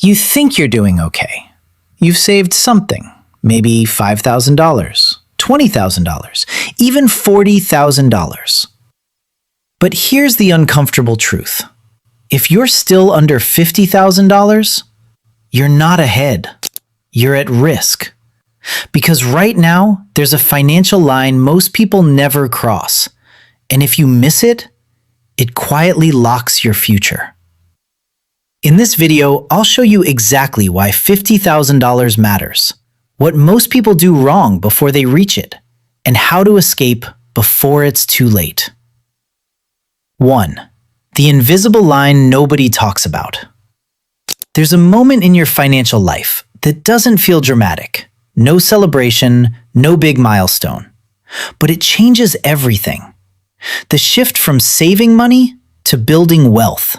You think you're doing okay. You've saved something, maybe $5,000, $20,000, even $40,000. But here's the uncomfortable truth. If you're still under $50,000, you're not ahead. You're at risk. Because right now, there's a financial line most people never cross. And if you miss it, it quietly locks your future. In this video, I'll show you exactly why $50,000 matters, what most people do wrong before they reach it, and how to escape before it's too late. 1. The invisible line nobody talks about. There's a moment in your financial life that doesn't feel dramatic. No celebration, no big milestone. But it changes everything. The shift from saving money to building wealth.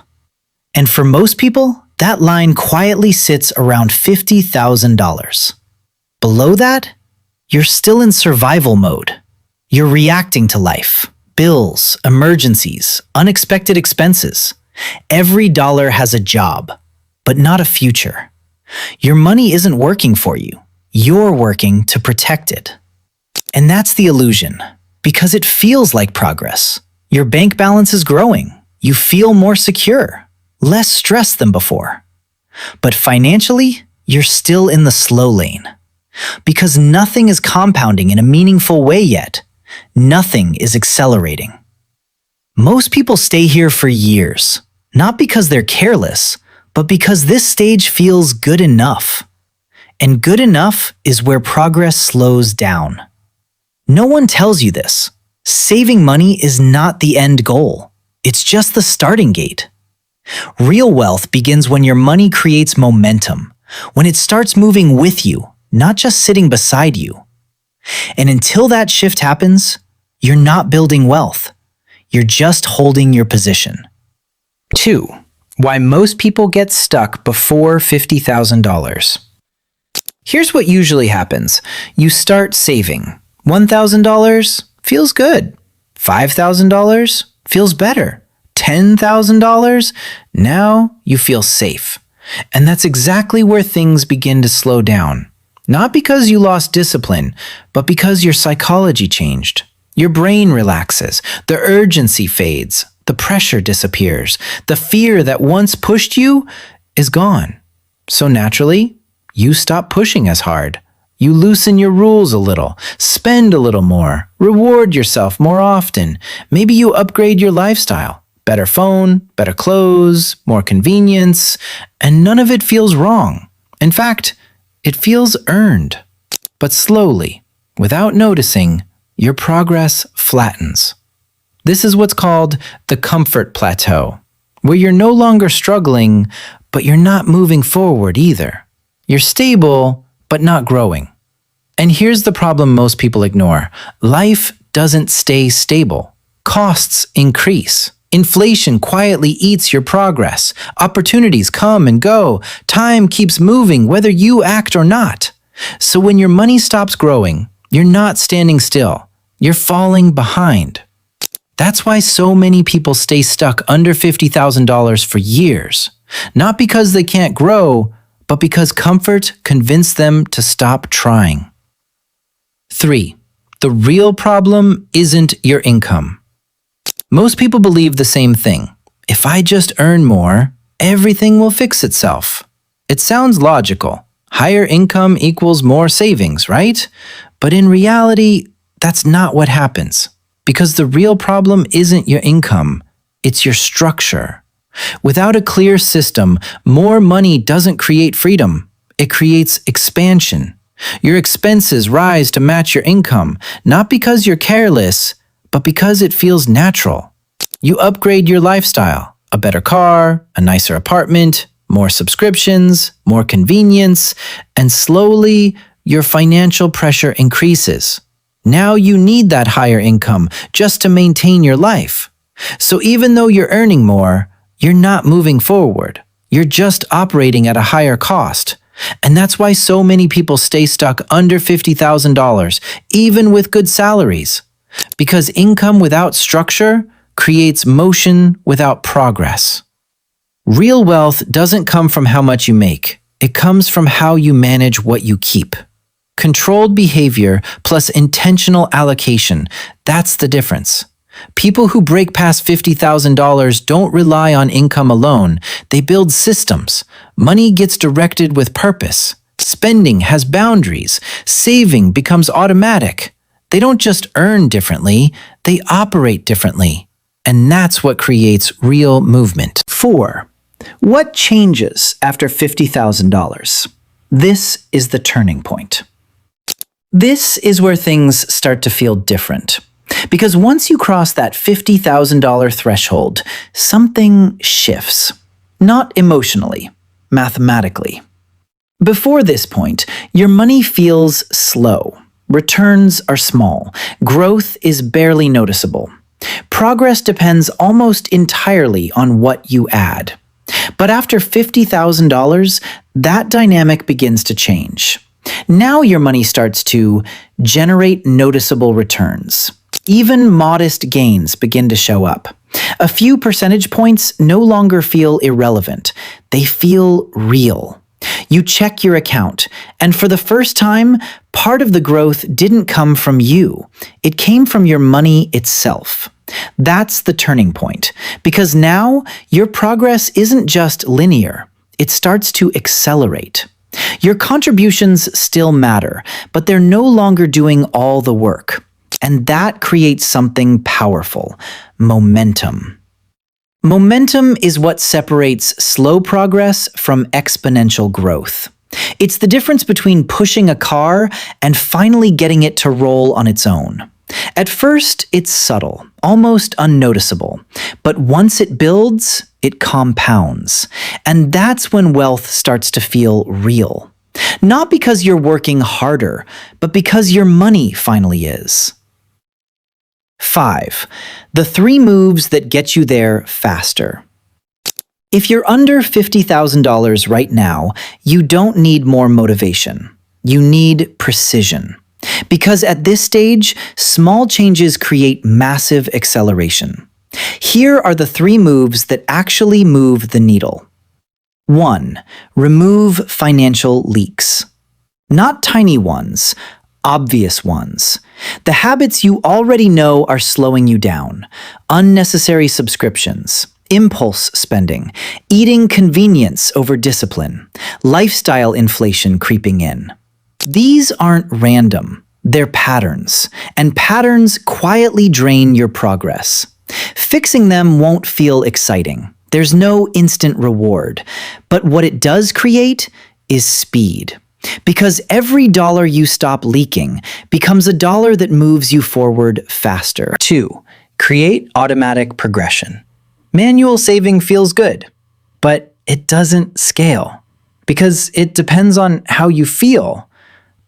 And for most people, that line quietly sits around $50,000. Below that, you're still in survival mode. You're reacting to life, bills, emergencies, unexpected expenses. Every dollar has a job, but not a future. Your money isn't working for you. You're working to protect it. And that's the illusion, because it feels like progress. Your bank balance is growing. You feel more secure, less stressed than before. But financially, you're still in the slow lane. Because nothing is compounding in a meaningful way yet. Nothing is accelerating. Most people stay here for years, not because they're careless, but because this stage feels good enough. And good enough is where progress slows down. No one tells you this. Saving money is not the end goal. It's just the starting gate. Real wealth begins when your money creates momentum, when it starts moving with you, not just sitting beside you. And until that shift happens, you're not building wealth. You're just holding your position. 2. Why most people get stuck before $50,000. Here's what usually happens. You start saving. $1,000 feels good. $5,000 feels better. $10,000, now you feel safe. And that's exactly where things begin to slow down. Not because you lost discipline, but because your psychology changed. Your brain relaxes, the urgency fades, the pressure disappears, the fear that once pushed you is gone. So naturally, you stop pushing as hard. You loosen your rules a little, spend a little more, reward yourself more often. Maybe you upgrade your lifestyle. Better phone, better clothes, more convenience, and none of it feels wrong. In fact, it feels earned. But slowly, without noticing, your progress flattens. This is what's called the comfort plateau, where you're no longer struggling, but you're not moving forward either. You're stable, but not growing. And here's the problem most people ignore. Life doesn't stay stable. Costs increase. Inflation quietly eats your progress. Opportunities come and go. Time keeps moving whether you act or not. So when your money stops growing, you're not standing still. You're falling behind. That's why so many people stay stuck under $50,000 for years. Not because they can't grow, but because comfort convinced them to stop trying. 3. The real problem isn't your income. Most people believe the same thing. If I just earn more, everything will fix itself. It sounds logical. Higher income equals more savings, right? But in reality, that's not what happens. Because the real problem isn't your income, it's your structure. Without a clear system, more money doesn't create freedom. It creates expansion. Your expenses rise to match your income, not because you're careless, but because it feels natural. You upgrade your lifestyle, a better car, a nicer apartment, more subscriptions, more convenience, and slowly your financial pressure increases. Now you need that higher income just to maintain your life. So even though you're earning more, you're not moving forward. You're just operating at a higher cost. And that's why so many people stay stuck under $50,000, even with good salaries. Because income without structure creates motion without progress. Real wealth doesn't come from how much you make. It comes from how you manage what you keep. Controlled behavior plus intentional allocation, that's the difference. People who break past $50,000 don't rely on income alone. They build systems. Money gets directed with purpose. Spending has boundaries. Saving becomes automatic. They don't just earn differently, they operate differently. And that's what creates real movement. 4. What changes after $50,000? This is the turning point. This is where things start to feel different. Because once you cross that $50,000 threshold, something shifts. Not emotionally, mathematically. Before this point, your money feels slow. Returns are small. Growth is barely noticeable. Progress depends almost entirely on what you add. But after $50,000, that dynamic begins to change. Now your money starts to generate noticeable returns. Even modest gains begin to show up. A few percentage points no longer feel irrelevant. They feel real. You check your account, and for the first time, part of the growth didn't come from you. It came from your money itself. That's the turning point, because now your progress isn't just linear. It starts to accelerate. Your contributions still matter, but they're no longer doing all the work. And that creates something powerful: momentum. Momentum is what separates slow progress from exponential growth. It's the difference between pushing a car and finally getting it to roll on its own. At first, it's subtle, almost unnoticeable, but once it builds, it compounds. And that's when wealth starts to feel real. Not because you're working harder, but because your money finally is. 5. The 3 moves that get you there faster. If you're under $50,000 right now, you don't need more motivation. You need precision. Because at this stage, small changes create massive acceleration. Here are the 3 moves that actually move the needle. 1. Remove financial leaks. Not tiny ones, obvious ones. The habits you already know are slowing you down. Unnecessary subscriptions, impulse spending, eating convenience over discipline, lifestyle inflation creeping in. These aren't random. They're patterns, and patterns quietly drain your progress. Fixing them won't feel exciting. There's no instant reward. But what it does create is speed. Because every dollar you stop leaking becomes a dollar that moves you forward faster. 2. Create automatic progression. Manual saving feels good, but it doesn't scale. Because it depends on how you feel,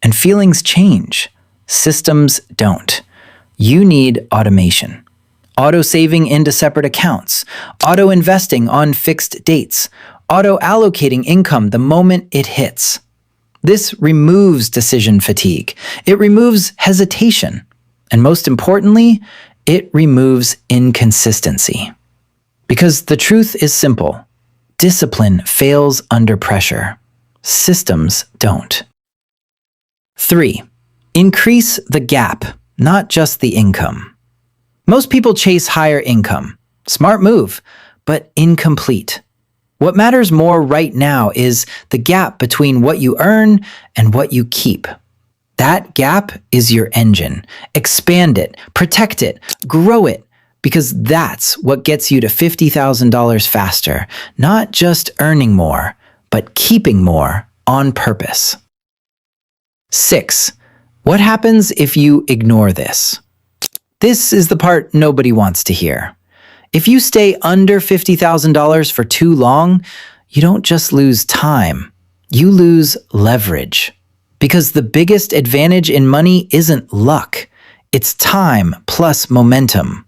and feelings change. Systems don't. You need automation. Auto-saving into separate accounts, auto-investing on fixed dates, auto-allocating income the moment it hits. This removes decision fatigue. It removes hesitation. And most importantly, it removes inconsistency. Because the truth is simple. Discipline fails under pressure. Systems don't. 3. Increase the gap, not just the income. Most people chase higher income. Smart move, but incomplete. What matters more right now is the gap between what you earn and what you keep. That gap is your engine. Expand it, protect it, grow it, because that's what gets you to $50,000 faster. Not just earning more, but keeping more on purpose. 6. What happens if you ignore this? This is the part nobody wants to hear. If you stay under $50,000 for too long, you don't just lose time, you lose leverage. Because the biggest advantage in money isn't luck, it's time plus momentum.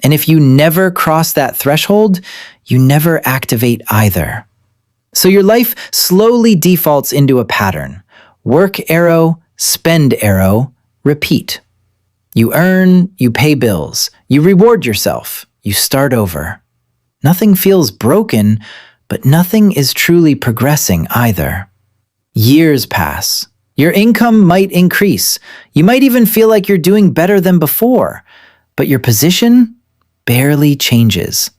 And if you never cross that threshold, you never activate either. So your life slowly defaults into a pattern. Work arrow, spend arrow, repeat. You earn, you pay bills, you reward yourself. You start over. Nothing feels broken, but nothing is truly progressing either. Years pass. Your income might increase. You might even feel like you're doing better than before, but your position barely changes.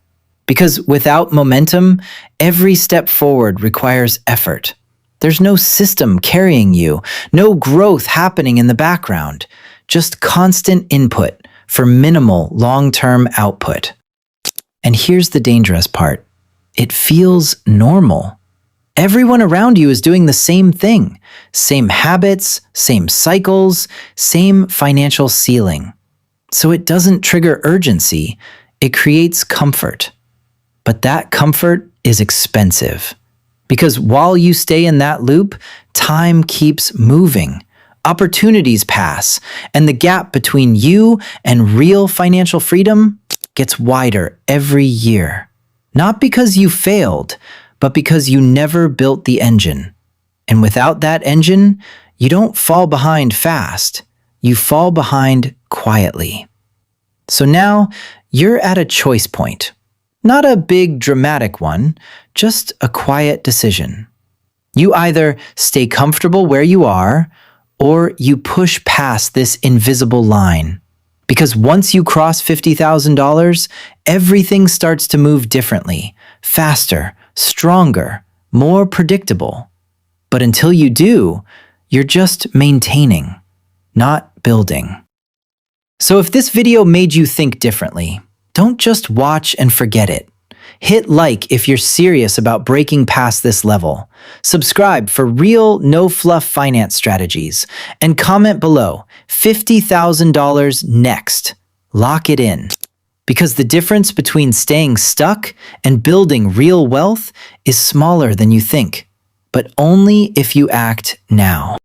Because without momentum, every step forward requires effort. There's no system carrying you, no growth happening in the background, just constant input for minimal long-term output. And here's the dangerous part. It feels normal. Everyone around you is doing the same thing, same habits, same cycles, same financial ceiling. So it doesn't trigger urgency, it creates comfort. But that comfort is expensive. Because while you stay in that loop, time keeps moving. Opportunities pass, and the gap between you and real financial freedom gets wider every year. Not because you failed, but because you never built the engine. And without that engine, you don't fall behind fast. You fall behind quietly. So now you're at a choice point. Not a big dramatic one, just a quiet decision. You either stay comfortable where you are, or you push past this invisible line. Because once you cross $50,000, everything starts to move differently, faster, stronger, more predictable. But until you do, you're just maintaining, not building. So if this video made you think differently, don't just watch and forget it. Hit like if you're serious about breaking past this level. Subscribe for real, no-fluff finance strategies. And comment below, $50,000 next. Lock it in. Because the difference between staying stuck and building real wealth is smaller than you think. But only if you act now.